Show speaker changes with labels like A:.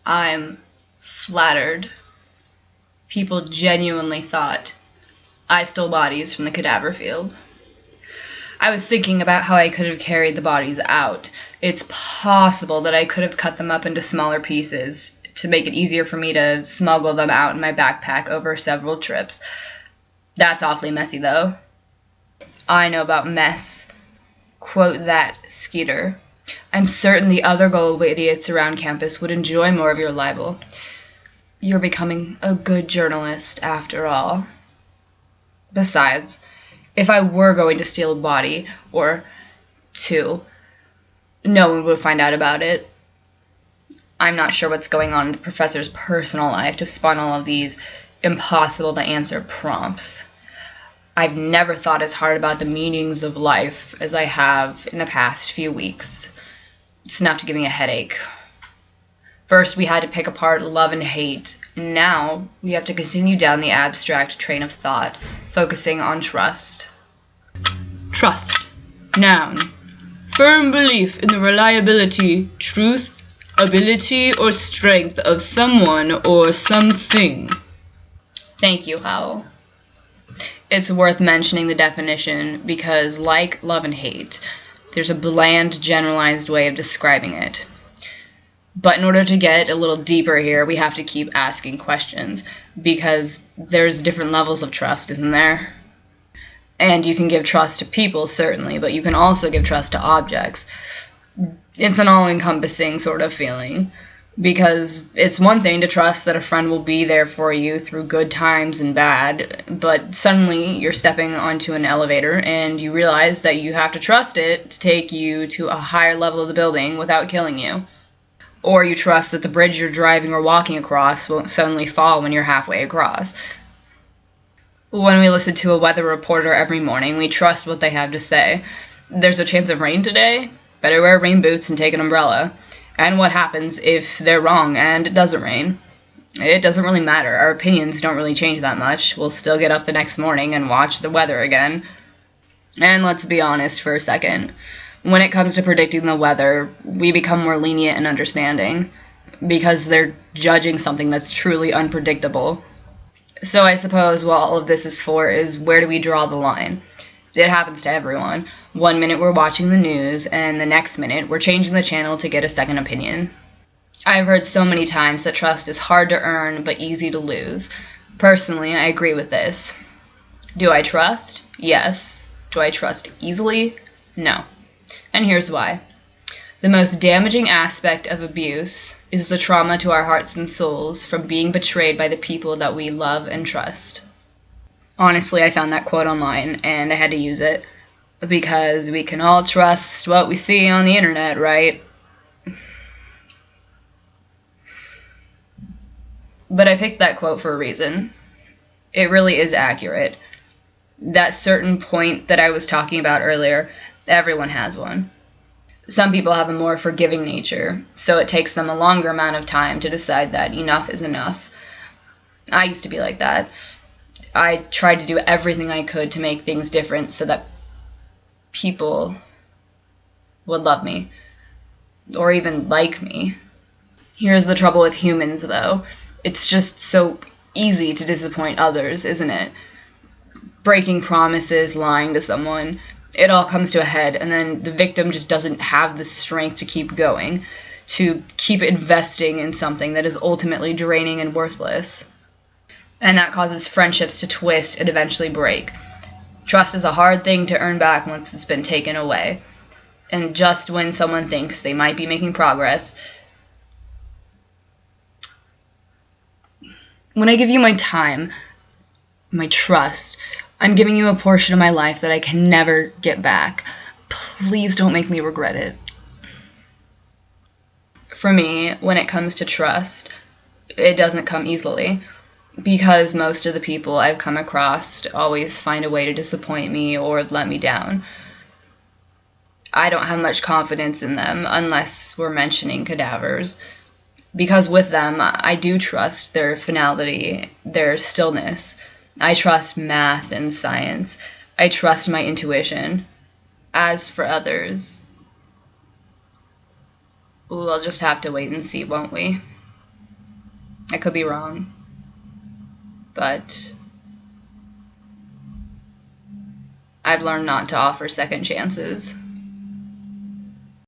A: I'm flattered. People genuinely thought I stole bodies from the cadaver field. I was thinking about how I could have carried the bodies out. It's possible that I could have cut them up into smaller pieces to make it easier for me to smuggle them out in my backpack over several trips. That's awfully messy, though. I know about mess. Quote that, Skeeter. I'm certain the other gullible idiots around campus would enjoy more of your libel. You're becoming a good journalist, after all. Besides, if I were going to steal a body, or two, no one would find out about it. I'm not sure what's going on in the professor's personal life to spawn all of these impossible-to-answer prompts. I've never thought as hard about the meanings of life as I have in the past few weeks. It's enough to give me a headache. First, we had to pick apart love and hate. Now, we have to continue down the abstract train of thought, focusing on trust. Trust. Noun. Firm belief in the reliability, truth, ability, or strength of someone or something. Thank you, Howell. It's worth mentioning the definition because, like love and hate, there's a bland, generalized way of describing it. But in order to get a little deeper here, we have to keep asking questions, because there's different levels of trust, isn't there? And you can give trust to people, certainly, but you can also give trust to objects. It's an all-encompassing sort of feeling, because it's one thing to trust that a friend will be there for you through good times and bad, but suddenly you're stepping onto an elevator and you realize that you have to trust it to take you to a higher level of the building without killing you. Or you trust that the bridge you're driving or walking across won't suddenly fall when you're halfway across. When we listen to a weather reporter every morning, we trust what they have to say. There's a chance of rain today? Better wear rain boots and take an umbrella. And what happens if they're wrong and it doesn't rain? It doesn't really matter. Our opinions don't really change that much. We'll still get up the next morning and watch the weather again. And let's be honest for a second. When it comes to predicting the weather, we become more lenient and understanding, because they're judging something that's truly unpredictable. So I suppose what all of this is for is, where do we draw the line? It happens to everyone. One minute we're watching the news, and the next minute we're changing the channel to get a second opinion. I've heard so many times that trust is hard to earn but easy to lose. Personally, I agree with this. Do I trust? Yes. Do I trust easily? No. And here's why. The most damaging aspect of abuse is the trauma to our hearts and souls from being betrayed by the people that we love and trust. Honestly, I found that quote online, and I had to use it, because we can all trust what we see on the internet, right? But I picked that quote for a reason. It really is accurate. That certain point that I was talking about earlier, everyone has one. Some people have a more forgiving nature, so it takes them a longer amount of time to decide that enough is enough. I used to be like that. I tried to do everything I could to make things different so that people would love me, or even like me. Here's the trouble with humans, though. It's just so easy to disappoint others, isn't it? Breaking promises, lying to someone, it all comes to a head, and then the victim just doesn't have the strength to keep going, to keep investing in something that is ultimately draining and worthless. And that causes friendships to twist and eventually break. Trust is a hard thing to earn back once it's been taken away. And just when someone thinks they might be making progress, when I give you my time, my trust, I'm giving you a portion of my life that I can never get back. Please don't make me regret it. For me, when it comes to trust, it doesn't come easily, because most of the people I've come across always find a way to disappoint me or let me down. I don't have much confidence in them unless we're mentioning cadavers, because with them, I do trust their finality, their stillness. I trust math and science. I trust my intuition. As for others, we'll just have to wait and see, won't we? I could be wrong. But I've learned not to offer second chances.